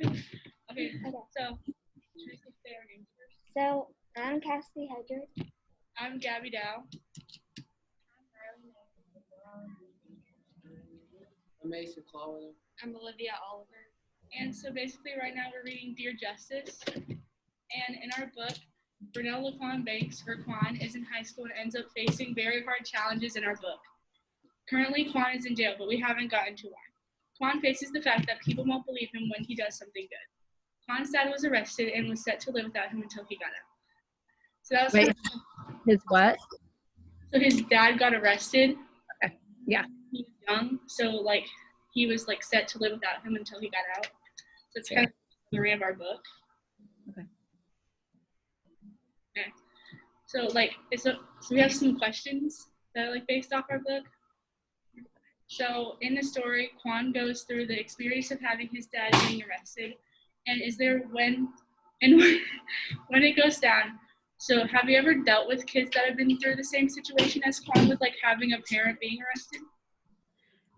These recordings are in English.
Okay, Okay. so should we just say our names first? So I'm Cassidy Hedrick. I'm Gabby Dow. I'm Mason Clawell. I'm Olivia Oliver. And so basically right now we're reading Dear Justice. And in our book, Brunel Laquan Banks, or Quan, is in high school and ends up facing very hard challenges in our book. Currently, Quan is in jail, but we haven't gotten to why. Quan faces the fact that people won't believe him when he does something good. Quan's dad was arrested and was set to live without him until he got out. So that was Wait, his what? So his dad got arrested. Okay. Yeah. He was young, so like he was like set to live without him until he got out. So it's kind of the story of our book. Okay. Okay. So like so we have some questions that are like based off our book. So in the story, Quan goes through the experience of having his dad being arrested, and is there when it goes down. So have you ever dealt with kids that have been through the same situation as Quan with like having a parent being arrested?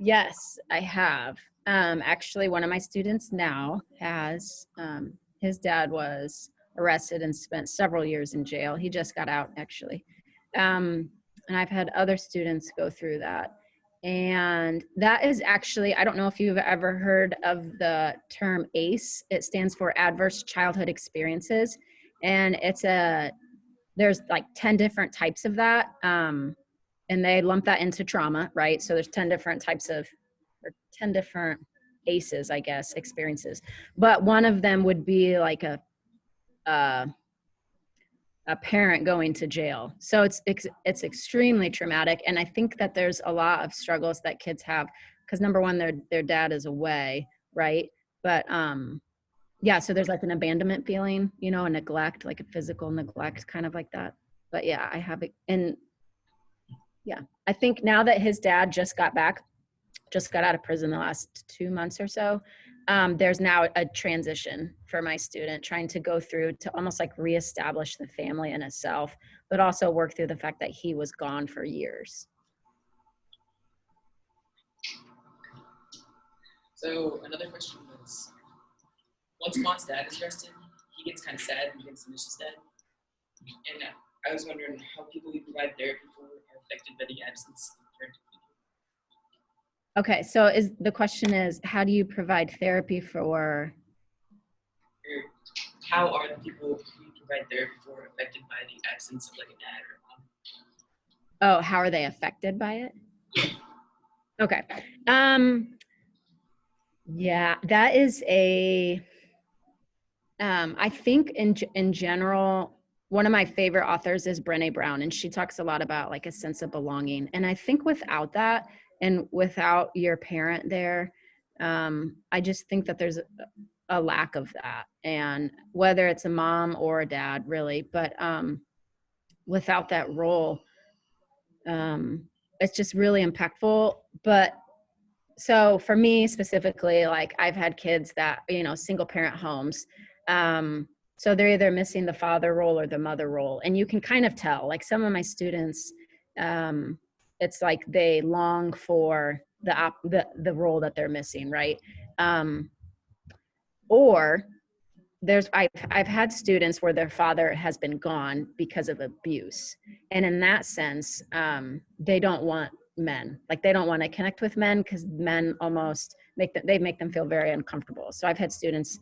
Yes, I have. Actually, one of my students now has, his dad was arrested and spent several years in jail. He just got out, actually. And I've had other students go through that. And that is actually, I don't know if you've ever heard of the term ACE. It stands for Adverse Childhood Experiences. And there's like 10 different types of that. And they lump that into trauma, right? So there's 10 different types of, or 10 different ACEs, I guess, experiences. But one of them would be like a parent going to jail. So it's extremely traumatic. And I think that there's a lot of struggles that kids have because number one, their dad is away, right? But yeah, so there's like an abandonment feeling, you know, a neglect, like a physical neglect, kind of like that. But yeah, I have it. And yeah, I think now that his dad just got out of prison the last 2 months or so, there's now a transition for my student trying to go through to almost like reestablish the family in itself, but also work through the fact that he was gone for years. So another question was, once Quan's dad is arrested, he gets kind of sad and begins to miss his dad. And I was wondering how people who provide therapy for are affected by the absence of parental figure. Okay, so the question is, how do you provide therapy for? Or how are the people who provide therapy for affected by the absence of like a dad or a mom? Oh, how are they affected by it? Okay. Yeah, that is I think in general, one of my favorite authors is Brené Brown, and she talks a lot about like a sense of belonging. And I think without that and without your parent there, I just think that there's a lack of that. And whether it's a mom or a dad, really, but without that role, it's just really impactful. But so for me specifically, like I've had kids that, you know, single parent homes. So they're either missing the father role or the mother role. And you can kind of tell, like some of my students, it's like they long for the role that they're missing, right? Or I've had students where their father has been gone because of abuse. And in that sense, they don't want men, like they don't want to connect with men because men almost make them feel very uncomfortable. So I've had students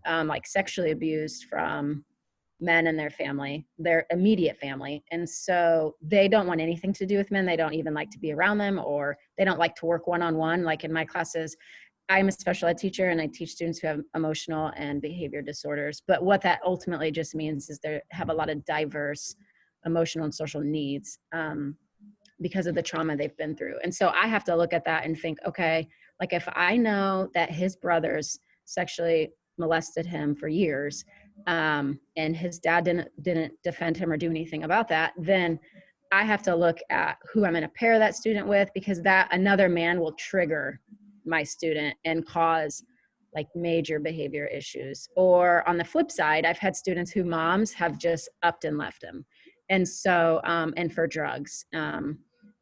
like sexually abused from men in their family, their immediate family. And so they don't want anything to do with men. They don't even like to be around them, or they don't like to work one-on-one. Like in my classes, I'm a special ed teacher and I teach students who have emotional and behavior disorders. But what that ultimately just means is they have a lot of diverse emotional and social needs because of the trauma they've been through. And so I have to look at that and think, okay, like if I know that his brothers sexually molested him for years and his dad didn't defend him or do anything about that, then I have to look at who I'm going to pair that student with, because that another man will trigger my student and cause like major behavior issues. Or on the flip side, I've had students who moms have just upped and left him. And so, and for drugs,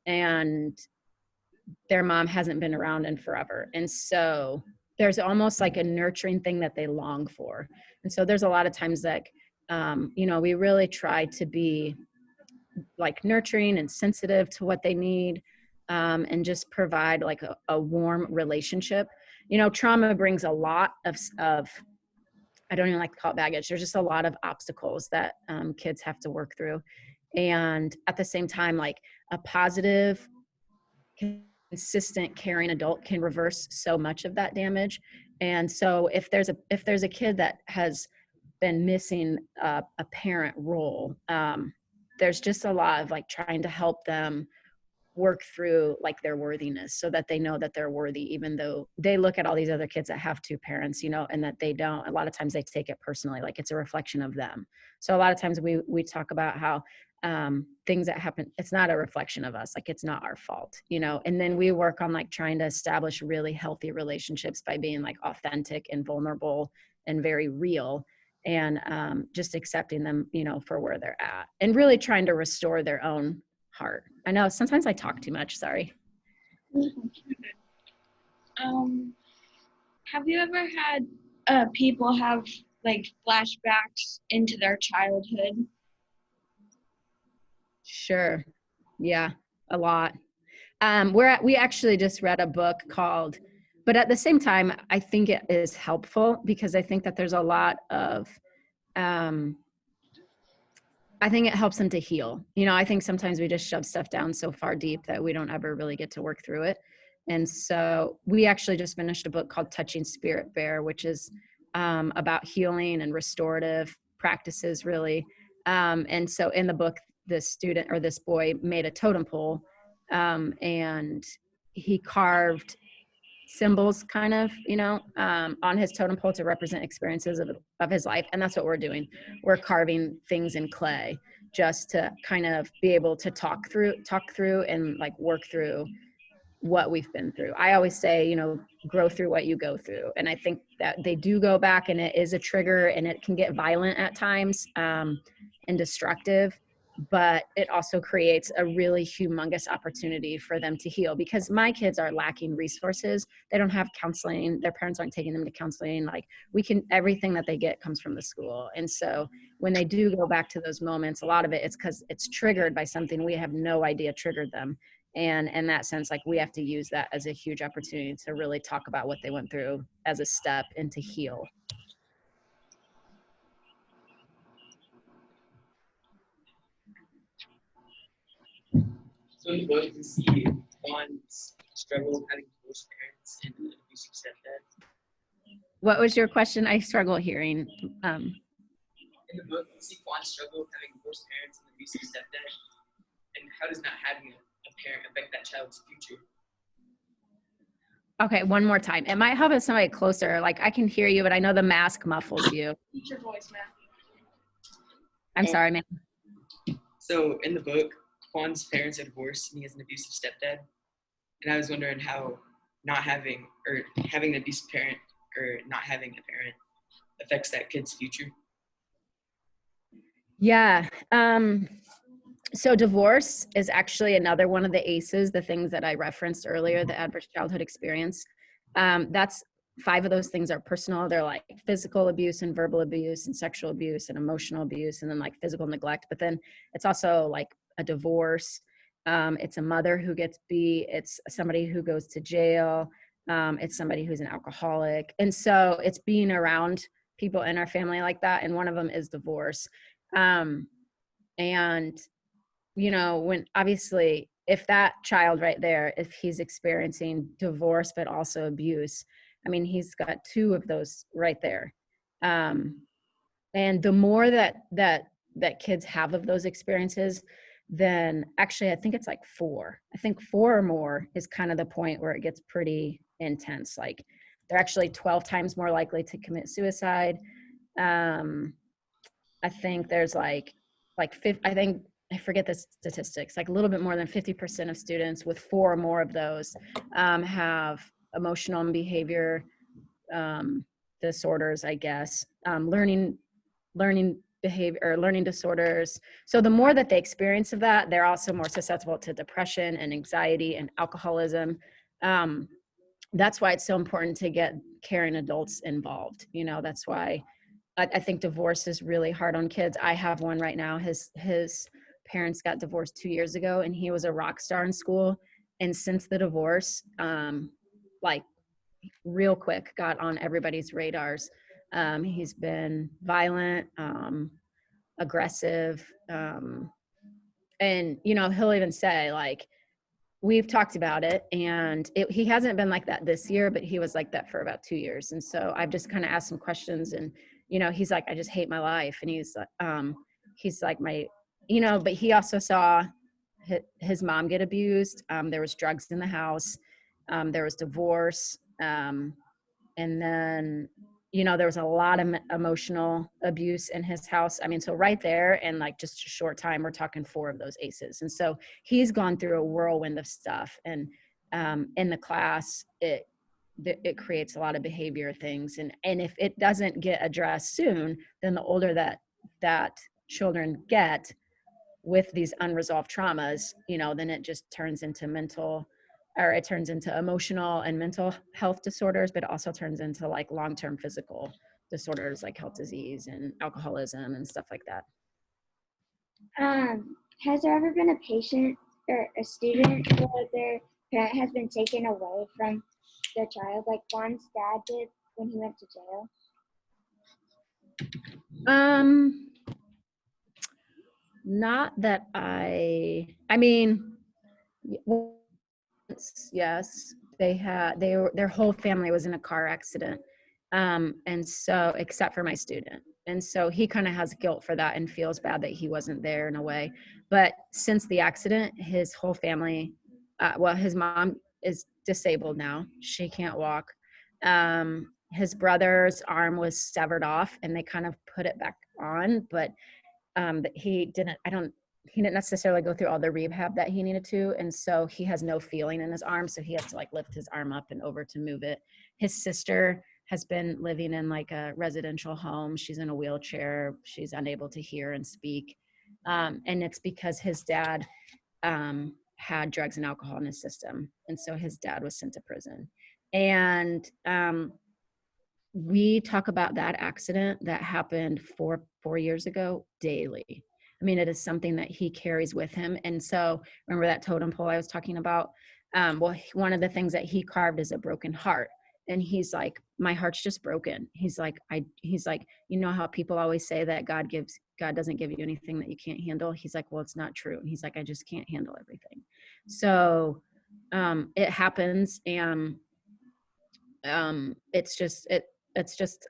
and their mom hasn't been around in forever. And so there's almost like a nurturing thing that they long for. And so there's a lot of times that, we really try to be like nurturing and sensitive to what they need, and just provide like a warm relationship. Trauma brings a lot of I don't even like to call it baggage. There's just a lot of obstacles that kids have to work through. And at the same time, like a positive, consistent, caring adult can reverse so much of that damage. And so if there's a kid that has been missing a parent role, there's just a lot of like trying to help them work through like their worthiness so that they know that they're worthy, even though they look at all these other kids that have two parents, and that they don't. A lot of times they take it personally, like it's a reflection of them. So a lot of times we talk about how things that happen, it's not a reflection of us, like it's not our fault, and then we work on like trying to establish really healthy relationships by being like authentic and vulnerable and very real, and just accepting them, for where they're at, and really trying to restore their own heart. I know sometimes I talk too much, sorry. Have you ever had people have like flashbacks into their childhood? Sure. Yeah, a lot. We actually just read a book called, but at the same time, I think it is helpful because I think that there's a lot of, I think it helps them to heal. I think sometimes we just shove stuff down so far deep that we don't ever really get to work through it. And so we actually just finished a book called Touching Spirit Bear, which is about healing and restorative practices, really. And so in the book, this boy made a totem pole, and he carved symbols kind of, on his totem pole to represent experiences of his life. And that's what we're doing. We're carving things in clay just to kind of be able to talk through and like work through what we've been through. I always say, grow through what you go through. And I think that they do go back, and it is a trigger, and it can get violent at times, and destructive, but it also creates a really humongous opportunity for them to heal, because my kids are lacking resources. They don't have counseling. Their parents aren't taking them to counseling. Like everything that they get comes from the school. And so when they do go back to those moments, a lot of it is because it's triggered by something we have no idea triggered them. And in that sense, like we have to use that as a huge opportunity to really talk about what they went through as a step and to heal. So in the book, we see Juan's struggle having divorced parents and an abusive stepdad. What was your question? I struggle hearing. In the book, we see Juan's struggle having divorced parents and an abusive stepdad. And how does not having a parent affect that child's future? Okay, one more time. It might help if somebody closer. Like I can hear you, but I know the mask muffles you. Use your voice, Matt. I'm sorry, man. So in the book, Juan's parents are divorced and he has an abusive stepdad. And I was wondering how not having an abusive parent or not having a parent affects that kid's future. Yeah. So divorce is actually another one of the ACEs, the things that I referenced earlier, the adverse childhood experience. That's 5 of those things are personal. They're like physical abuse and verbal abuse and sexual abuse and emotional abuse, and then like physical neglect. But then it's also like a divorce. It's a mother who gets beat. It's somebody who goes to jail. It's somebody who's an alcoholic. And so it's being around people in our family like that. And one of them is divorce. And when obviously if that child right there, if he's experiencing divorce, but also abuse, I mean, he's got 2 of those right there. And the more that kids have of those experiences, then actually, I think it's like 4. I think 4 or more is kind of the point where it gets pretty intense. Like they're actually 12 times more likely to commit suicide. I think there's like 50, I forget the statistics, like a little bit more than 50% of students with 4 or more of those have emotional and behavior disorders, I guess, learning behavior or learning disorders. So the more that they experience of that, they're also more susceptible to depression and anxiety and alcoholism. that's why it's so important to get caring adults involved. You know, that's why I think divorce is really hard on kids. I have one right now. His parents got divorced 2 years ago, and he was a rock star in school. And since the divorce, like real quick, got on everybody's radars. He's been violent, aggressive, and you know, he'll even say like, we've talked about it, and he hasn't been like that this year, but he was like that for about 2 years. And so I've just kind of asked some questions, and you know, he's like, I just hate my life. And he's like my, you know, but he also saw his mom get abused. There was drugs in the house. There was divorce. And then, you know, there was a lot of emotional abuse in his house. I mean, so right there, and like just a short time, we're talking 4 of those aces. And so he's gone through a whirlwind of stuff. And in the class, it creates a lot of behavior things. And if it doesn't get addressed soon, then the older that children get with these unresolved traumas, you know, then it just turns into it turns into emotional and mental health disorders, but it also turns into like long-term physical disorders like health disease and alcoholism and stuff like that. Has there ever been a patient or a student where their parent has been taken away from their child, like Juan's dad did when he went to jail? Not that I mean, yes, their whole family was in a car accident. And so, except for my student. And so he kind of has guilt for that and feels bad that he wasn't there in a way. But since the accident, his whole family, his mom is disabled now. She can't walk. His brother's arm was severed off and they kind of put it back on, but he didn't necessarily go through all the rehab that he needed to. And so he has no feeling in his arm. So he has to like lift his arm up and over to move it. His sister has been living in like a residential home. She's in a wheelchair. She's unable to hear and speak. And it's because his dad had drugs and alcohol in his system. And so his dad was sent to prison. And we talk about that accident that happened 4 years ago daily. I mean, it is something that he carries with him. And so remember that totem pole I was talking about? One of the things that he carved is a broken heart. And he's like, my heart's just broken. He's like, you know how people always say that God doesn't give you anything that you can't handle. He's like, well, it's not true. And he's like, I just can't handle everything. So it happens. And it's just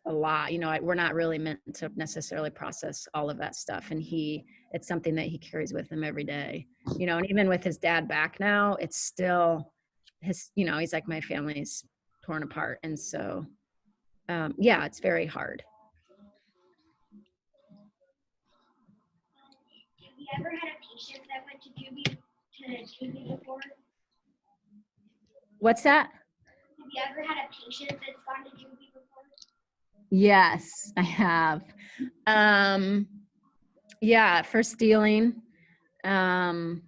a lot, you know. We're not really meant to necessarily process all of that stuff. And it's something that he carries with him every day, you know. And even with his dad back now, it's still you know, he's like, my family's torn apart. And so, yeah, it's very hard. Have you ever had a patient that went to juvie before? What's that? Have you ever had a patient that's gone to juvie before? Yes, I have. Yeah, for stealing. And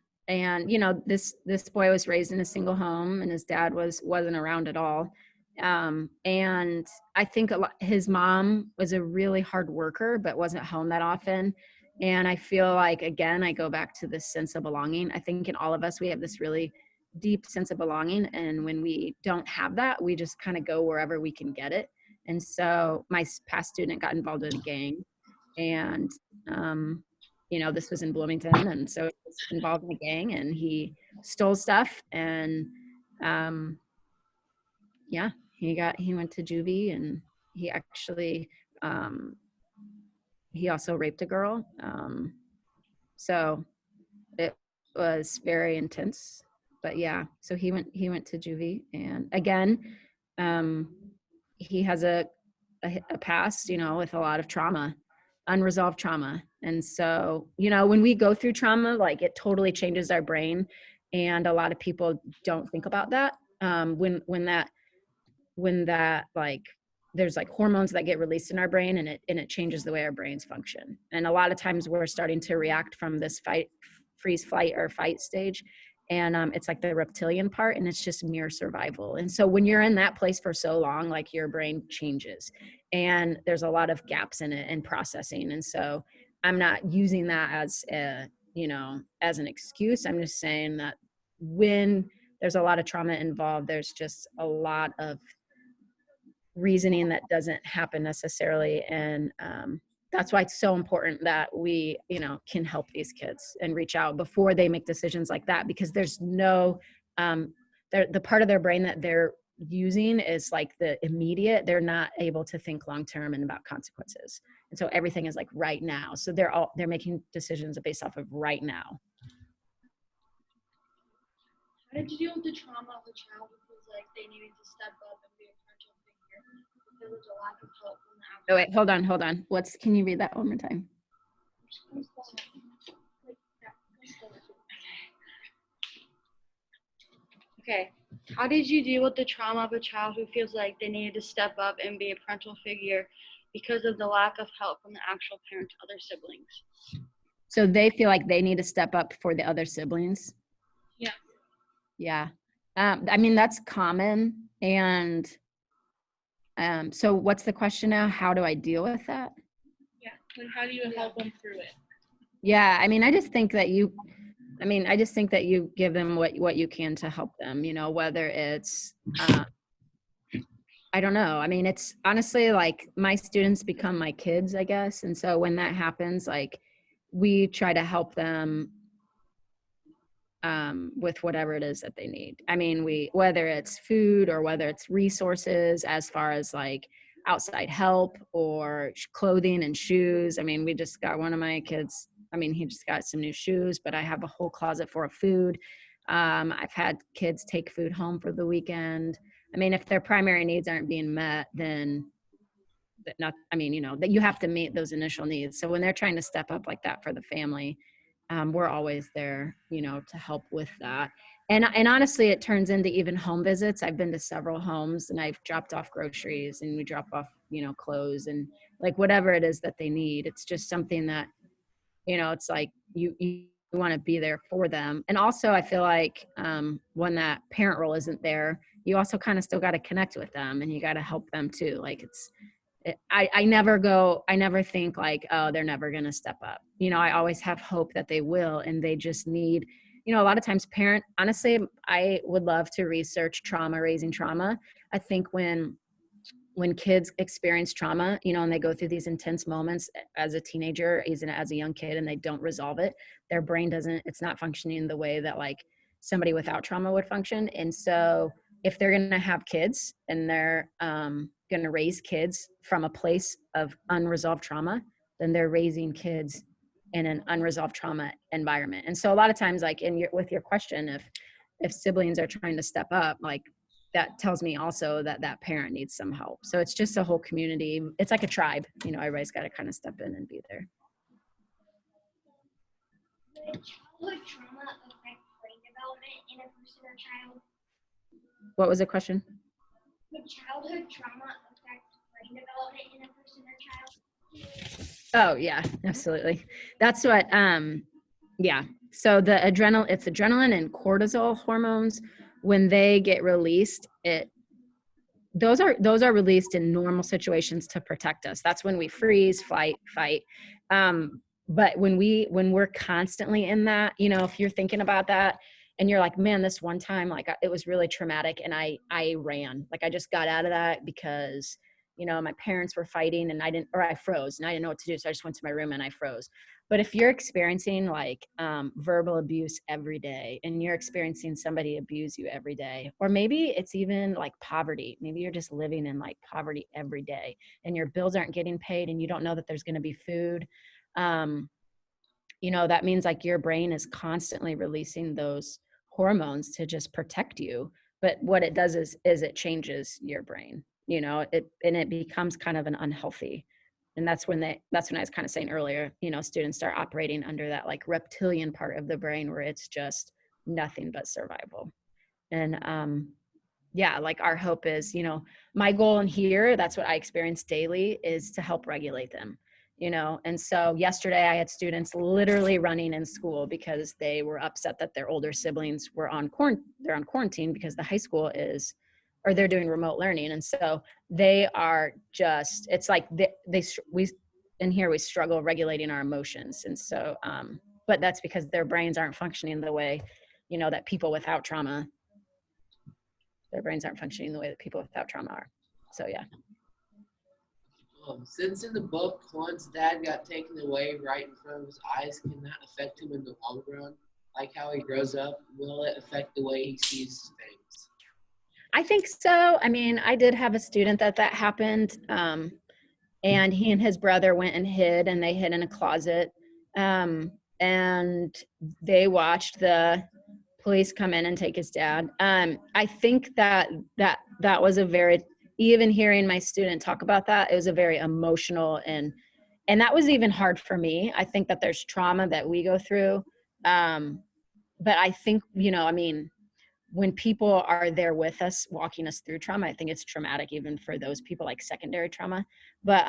you know, this boy was raised in a single home, and his dad wasn't around at all. And I think his mom was a really hard worker, but wasn't home that often. And I feel like, again, I go back to this sense of belonging. I think in all of us, we have this really deep sense of belonging. And when we don't have that, we just kind of go wherever we can get it. And so my past student got involved in a gang, and, you know, this was in Bloomington. And so he was involved in a gang, and he stole stuff. And, yeah, he went to juvie, and he actually, he also raped a girl. So it was very intense, but yeah, so he went to juvie. And again, he has a past, you know, with a lot of trauma, unresolved trauma. And so, you know, when we go through trauma, like it totally changes our brain. And a lot of people don't think about that. When that like, there's like hormones that get released in our brain, and it changes the way our brains function. And a lot of times we're starting to react from this freeze, flight, or fight stage. And it's like the reptilian part, and it's just mere survival. And so when you're in that place for so long, like your brain changes, and there's a lot of gaps in it and processing. And so I'm not using that as a, as an excuse. I'm just saying that when there's a lot of trauma involved, there's just a lot of reasoning that doesn't happen necessarily. And that's why it's so important that we, can help these kids and reach out before they make decisions like that, because there's no, the part of their brain that they're using is like the immediate. They're not able to think long-term and about consequences. And so everything is like right now. So they're making decisions based off of right now. How did you deal with the trauma of a child who feels like they needed to step up and be a parental figure? There was a lack of help from the outside. Oh, wait, hold on. Can you read that one more time? Okay. How did you deal with the trauma of a child who feels like they needed to step up and be a parental figure because of the lack of help from the actual parent to other siblings? So they feel like they need to step up for the other siblings? Yeah. Yeah. I mean, that's common. And so what's the question now? How do I deal with that? Yeah. Like, how do you help them through it? Yeah. I mean, I just think that you give them what you can to help them, whether it's, I don't know. I mean, it's honestly like my students become my kids, I guess. And so when that happens, like we try to help them with whatever it is that they need. I mean, whether it's food or whether it's resources as far as like outside help or clothing and shoes. I mean, we just got one of my kids. I mean, he just got some new shoes, but I have a whole closet full of food. I've had kids take food home for the weekend. I mean, if their primary needs aren't being met, then that you have to meet those initial needs. So when they're trying to step up like that for the family, we're always there, to help with that. And honestly, it turns into even home visits. I've been to several homes and I've dropped off groceries and we drop off, clothes and like whatever it is that they need. It's just something that, it's like you want to be there for them. And also I feel like when that parent role isn't there, you also kind of still got to connect with them and you got to help them too. Like I never think like, oh, they're never going to step up. I always have hope that they will, and they just need, a lot of times honestly, I would love to research raising trauma. I think when kids experience trauma, and they go through these intense moments as a teenager, even as a young kid, and they don't resolve it, their brain it's not functioning the way that like somebody without trauma would function. And so if they're going to have kids and they're going to raise kids from a place of unresolved trauma, then they're raising kids in an unresolved trauma environment. And so a lot of times, like with your question, if siblings are trying to step up, like that tells me also that that parent needs some help. So it's just a whole community. It's like a tribe, everybody's got to kind of step in and be there. Would childhood trauma affect brain development in a person or child? What was the question? Would childhood trauma affect brain development in a person or child? Oh yeah, absolutely. That's what, yeah. So it's adrenaline and cortisol hormones. When they get released, those are released in normal situations to protect us. That's when we freeze, fight. But when we're constantly in that, if you're thinking about that and you're like, man, this one time, like it was really traumatic and I ran, like I just got out of that because, my parents were fighting and I froze and I didn't know what to do. So I just went to my room and I froze. But if you're experiencing like verbal abuse every day and you're experiencing somebody abuse you every day, or maybe it's even like poverty, maybe you're just living in like poverty every day and your bills aren't getting paid and you don't know that there's going to be food. That means like your brain is constantly releasing those hormones to just protect you. But what it does is it changes your brain, it becomes kind of an unhealthy. And that's when I was kind of saying earlier, students start operating under that like reptilian part of the brain where it's just nothing but survival. And yeah, like our hope is, my goal in here, that's what I experience daily, is to help regulate them. you know? And so yesterday I had students literally running in school because they were upset that their older siblings were they're on quarantine because the high school is, or they're doing remote learning. And so they are just, it's like we in here, we struggle regulating our emotions. And so, but that's because their brains aren't functioning the way, you know, that people without trauma, their brains aren't functioning the way that people without trauma are. So yeah. Since in the book, Juan's dad got taken away right in front of his eyes, can that affect him in the long run? Like how he grows up, will it affect the way he sees things? I think so. I mean, I did have a student that happened, and he and his brother went and hid, and they hid in a closet, and they watched the police come in and take his dad. I think that was a very, even hearing my student talk about that, it was a very emotional, and that was even hard for me. I think that there's trauma that we go through, but I think, you know, I mean, when people are there with us, walking us through trauma, I think it's traumatic even for those people, like secondary trauma. But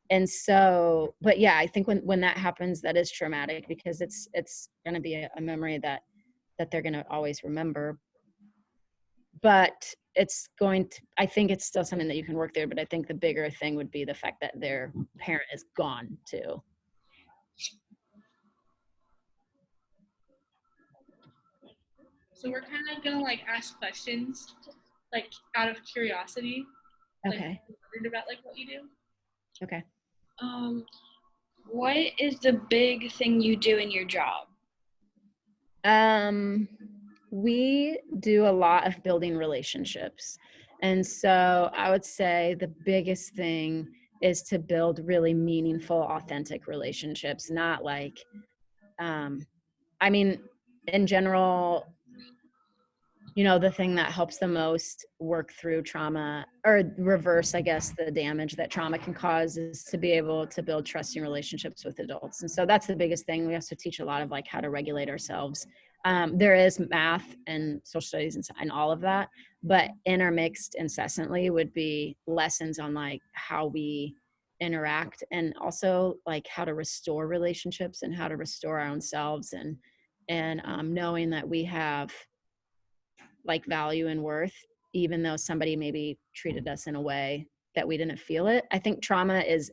and so, but yeah, I think when that happens, that is traumatic because it's going to be a memory that they're going to always remember. But it's going to, I think it's still something that you can work through. But I think the bigger thing would be the fact that their parent is gone too. So we're kind of gonna like ask questions, like out of curiosity. Like, Okay. wondered about like what you do. Okay. What is the big thing you do in your job? We do a lot of building relationships. And so I would say the biggest thing is to build really meaningful, authentic relationships, not like, I mean, in general, you know, the thing that helps the most work through trauma or reverse, I guess, the damage that trauma can cause is to be able to build trusting relationships with adults. And so that's the biggest thing. We also teach a lot of like how to regulate ourselves. There is math and social studies and all of that, but intermixed incessantly would be lessons on like how we interact and also like how to restore relationships and how to restore our own selves and knowing that we have like value and worth, even though somebody maybe treated us in a way that we didn't feel it. I think trauma is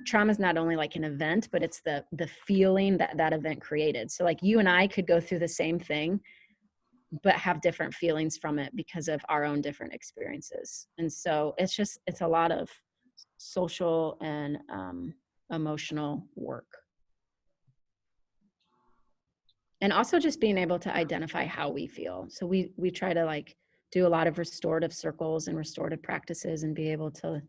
trauma is not only like an event, but it's the feeling that event created. So like you and I could go through the same thing, but have different feelings from it because of our own different experiences. And so it's a lot of social and emotional work. And also just being able to identify how we feel. So we try to like do a lot of restorative circles and restorative practices and be able to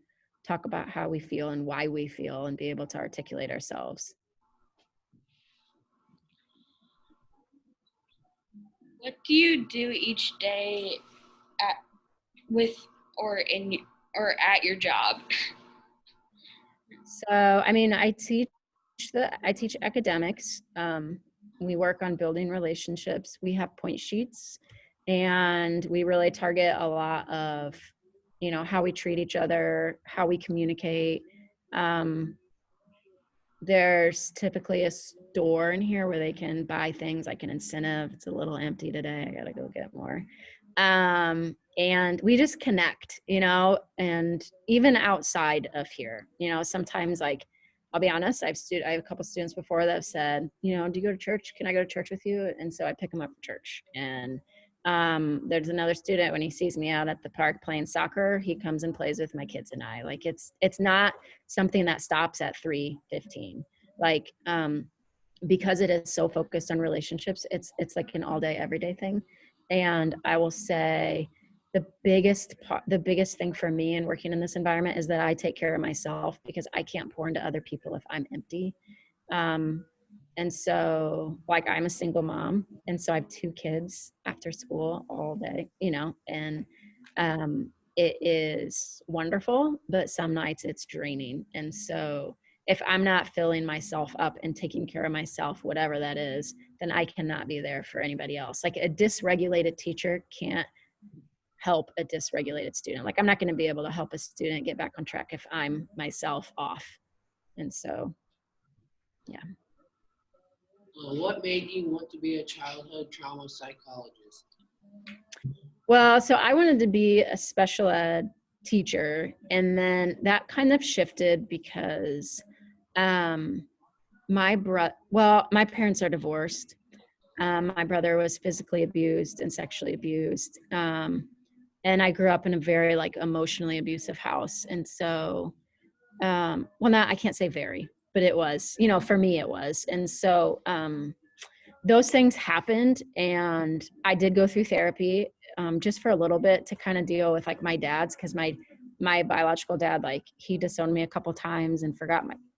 talk about how we feel and why we feel and be able to articulate ourselves. What do you do each day at your job? So, I mean, I teach academics. We work on building relationships. We have point sheets, and we really target a lot of, you know, how we treat each other, how we communicate. There's typically a store in here where they can buy things like an incentive. It's a little empty today. I gotta go get more. And we just connect, you know, and even outside of here, you know, sometimes like, I'll be honest, I have a couple students before that have said, you know, do you go to church? Can I go to church with you? And so I pick them up for church. And there's another student, when he sees me out at the park playing soccer, he comes and plays with my kids and I. Like it's not something that stops at 3:15. Like because it is so focused on relationships, it's like an all day, everyday thing. And I will say the biggest thing for me in working in this environment is that I take care of myself because I can't pour into other people if I'm empty. And so like I'm a single mom, and so I have 2 kids after school all day, you know, and it is wonderful, but some nights it's draining. And so if I'm not filling myself up and taking care of myself, whatever that is, then I cannot be there for anybody else. Like a dysregulated teacher can't help a dysregulated student. Like I'm not going to be able to help a student get back on track if I'm myself off. And so, What made you want to be a childhood trauma psychologist? well, so I wanted to be a special ed teacher, and then that kind of shifted because my parents are divorced. My brother was physically abused and sexually abused. And I grew up in a very like emotionally abusive house. And so, I can't say very, but it was, for me it was. And so, those things happened, and I did go through therapy, just for a little bit to kind of deal with like my dad's, because my biological dad, like he disowned me a couple times and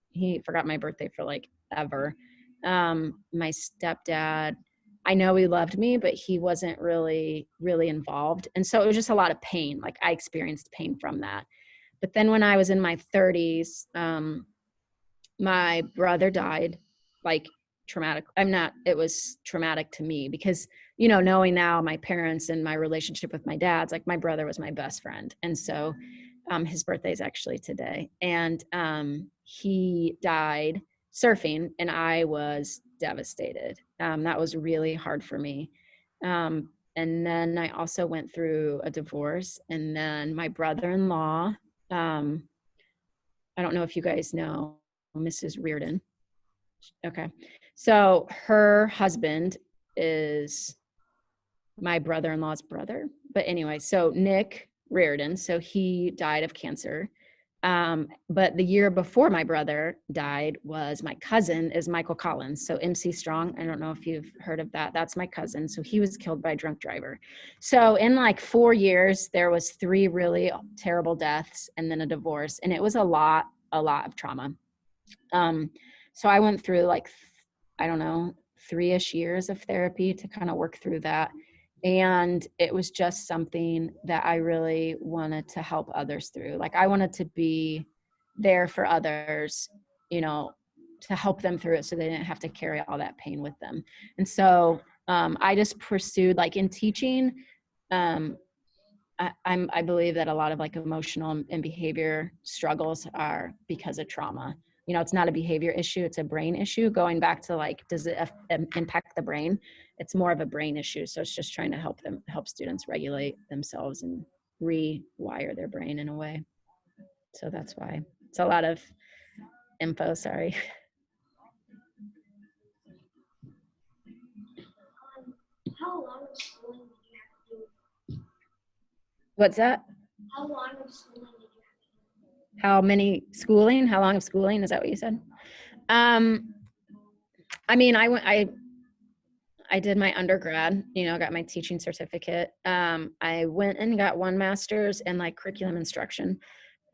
he forgot my birthday for like ever. My stepdad, I know he loved me, but he wasn't really involved, and so it was just a lot of pain. Like I experienced pain from that. But then when I was in my 30s, my brother died, like traumatic. It was traumatic to me because, knowing now my parents and my relationship with my dad's, like my brother was my best friend. And so his birthday is actually today. And he died surfing, and I was devastated. That was really hard for me. And then I also went through a divorce, and then my brother-in-law, I don't know if you guys know Mrs. Reardon. Okay. So her husband is my brother-in-law's brother. But anyway, so Nick Reardon, so he died of cancer. But the year before my brother died was my cousin is Michael Collins. So MC Strong, I don't know if you've heard of that. That's my cousin. So he was killed by a drunk driver. So in like 4 years, there was 3 really terrible deaths and then a divorce. And it was a lot of trauma. So I went through like, I don't know, 3-ish years of therapy to kind of work through that. And it was just something that I really wanted to help others through. Like I wanted to be there for others, to help them through it so they didn't have to carry all that pain with them. And so I just pursued, like in teaching, I believe that a lot of like emotional and behavior struggles are because of trauma. It's not a behavior issue, it's a brain issue. Going back to like, does it impact the brain? It's more of a brain issue. So it's just trying to help students regulate themselves and rewire their brain in a way. So that's why it's a lot of info, sorry. How long of schooling did you have to do? What's that? How long of schooling did you have to do? How long of schooling? Is that what you said? I mean, I did my undergrad, got my teaching certificate. I went and got 1 master's in like curriculum instruction.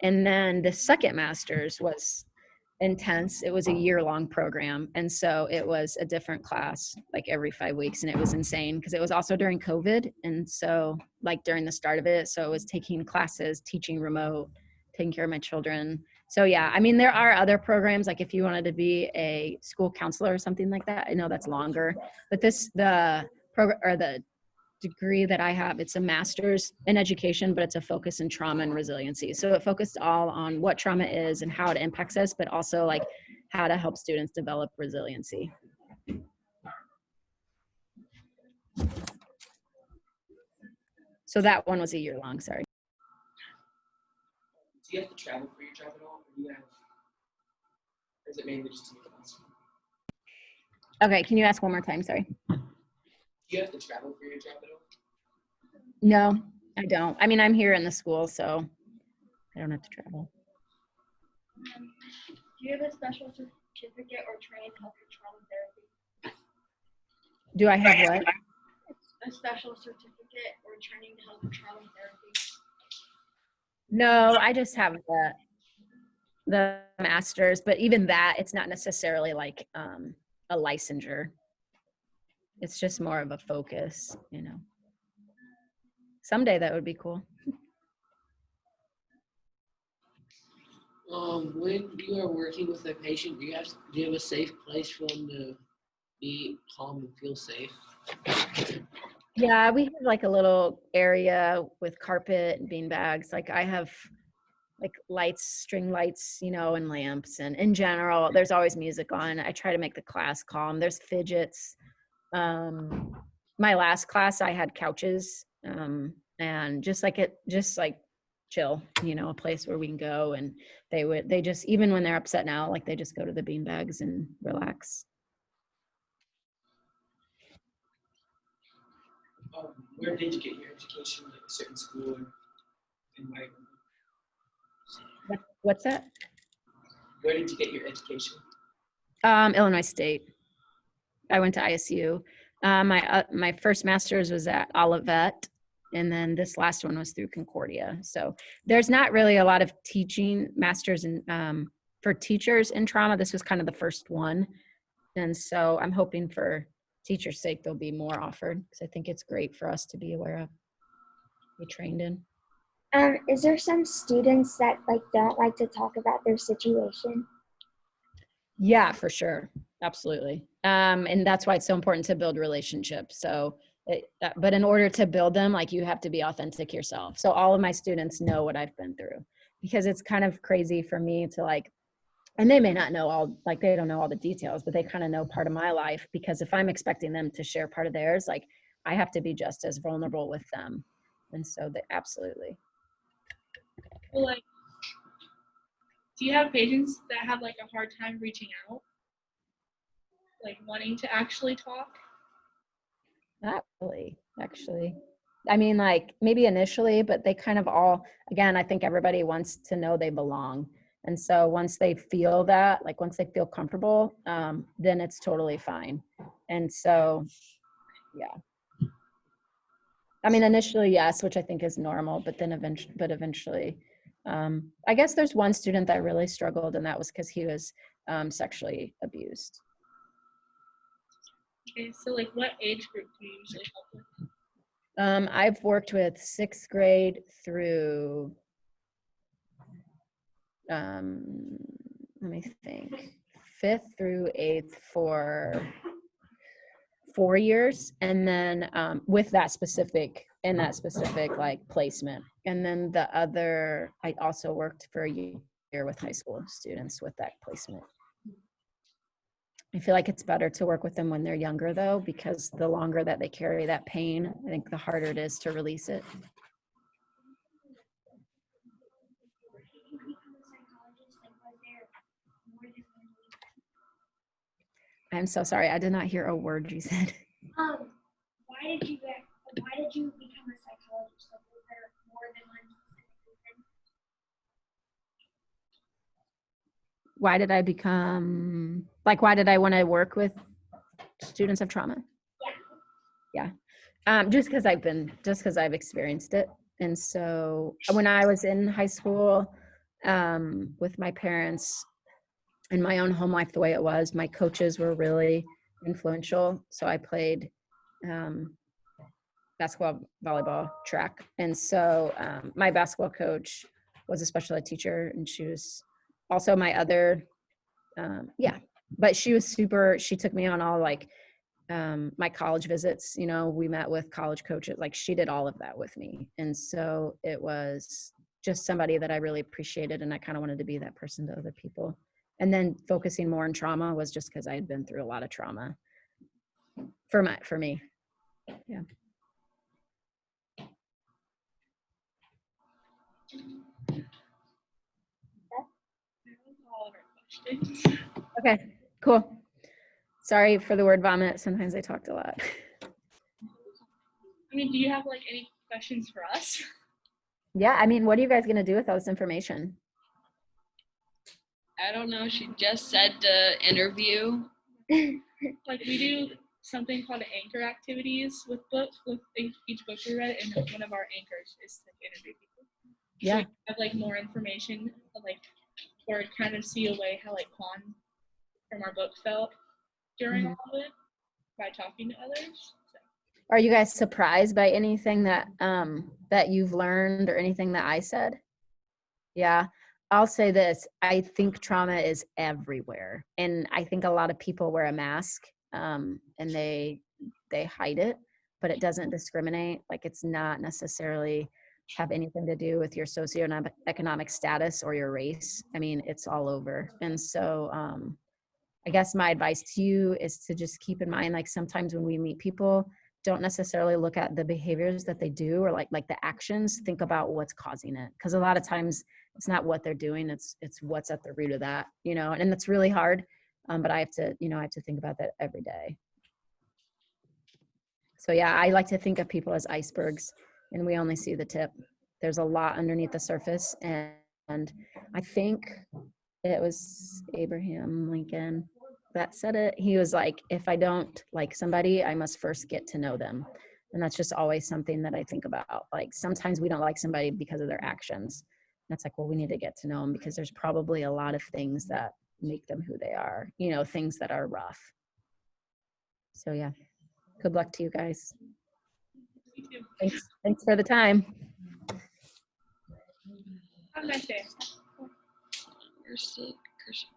And then the second master's was intense. It was a year-long program. And so it was a different class like every 5 weeks. And it was insane because it was also during COVID. And so like during the start of it, so it was taking classes, teaching remote, taking care of my children. So yeah, I mean, there are other programs, like if you wanted to be a school counselor or something like that, I know that's longer, but the program or the degree that I have, it's a master's in education, but it's a focus in trauma and resiliency. So it focused all on what trauma is and how it impacts us, but also like how to help students develop resiliency. So that one was a year long, sorry. Do you have to travel for your job at all? Or is it mainly just to make money? Okay, can you ask one more time? Sorry. Do you have to travel for your job at all? No, I don't. I mean, I'm here in the school, so I don't have to travel. Do you have a special certificate or training to help with trauma therapy? Do I have what? A special certificate or training to help with trauma therapy? No, I just have the master's, but even that, it's not necessarily like a licensure. It's just more of a focus, Someday that would be cool. When you are working with a patient, do you have a safe place for them to be calm and feel safe? Yeah, we have like a little area with carpet and bean bags. Like I have like lights, string lights, you know, and lamps. And in general, there's always music on. I try to make the class calm. There's fidgets. My last class, I had couches, and just like chill, you know, a place where we can go. And they just, even when they're upset now, like they just go to the beanbags and relax. Where did you get your education? Like a certain school or in my What's that? Where did you get your education? Illinois State. I went to ISU. My first master's was at Olivet, and then this last one was through Concordia. So there's not really a lot of teaching masters in for teachers in trauma. This was kind of the first one, and so I'm hoping for teachers' sake there'll be more offered, because I think it's great for us to be aware of, be trained in. Is there some students that like don't like to talk about their situation? Yeah, for sure. Absolutely. And that's why it's so important to build relationships. So, but in order to build them, like you have to be authentic yourself. So all of my students know what I've been through, because it's kind of crazy for me to like, and they may not know all, like they don't know all the details, but they kind of know part of my life, because if I'm expecting them to share part of theirs, like I have to be just as vulnerable with them. And so they absolutely. Well, like, do you have patients that have like a hard time reaching out? Like wanting to actually talk? Not really, actually. I mean, like maybe initially, but they kind of all, again, I think everybody wants to know they belong. And so once they feel that, like once they feel comfortable, then it's totally fine. And so, yeah. I mean, initially, yes, which I think is normal, but then eventually, I guess there's one student that really struggled, and that was because he was sexually abused. Okay, so like what age group do you usually help with? I've worked with 6th grade through, let me think, 5th through 8th for 4 years. And then with that specific, like placement. And then the other, I also worked for a year with high school students with that placement. I feel like it's better to work with them when they're younger though, because the longer that they carry that pain, I think the harder it is to release it. I'm so sorry. I did not hear a word you said. Why did you become a psychologist? Like, was there more than one specific reason? Why did I become, like, why did I want to work with students of trauma? Yeah. Just because I've experienced it. And so when I was in high school, with my parents and my own home life the way it was, my coaches were really influential. So I played basketball, volleyball, track. And so my basketball coach was a special ed teacher, and she was also my other, but she was super, she took me on all like my college visits, you know, we met with college coaches, like she did all of that with me. And so it was just somebody that I really appreciated, and I kind of wanted to be that person to other people. And then focusing more on trauma was just because I had been through a lot of trauma for me. Yeah. All of our questions. Okay, cool. Sorry for the word vomit. Sometimes I talked a lot. I mean, do you have like any questions for us? Yeah, I mean, what are you guys gonna do with all this information? I don't know. She just said to interview. Like we do something called anchor activities with books. With each book we read, and one of our anchors is to interview people. Yeah. So we have like more information, like, or kind of see a way how like Quan from our book felt during all of it by talking to others. So. Are you guys surprised by anything that that you've learned or anything that I said? Yeah, I'll say this. I think trauma is everywhere. And I think a lot of people wear a mask and they hide it, but it doesn't discriminate. Like it's not necessarily have anything to do with your socioeconomic status or your race. I mean, it's all over. And so I guess my advice to you is to just keep in mind, like sometimes when we meet people, don't necessarily look at the behaviors that they do or like the actions. Think about what's causing it, because a lot of times it's not what they're doing, it's what's at the root of that, you know. And it's really hard, but I have to think about that every day. So yeah, I like to think of people as icebergs, and we only see the tip. There's a lot underneath the surface, and I think it was Abraham Lincoln that said it. He was like, if I don't like somebody, I must first get to know them. And that's just always something that I think about. Like sometimes we don't like somebody because of their actions. That's like, well, we need to get to know them because there's probably a lot of things that make them who they are, you know, things that are rough. So yeah, good luck to you guys. You too. Thanks for the time. Have a nice day. Where's the Christian?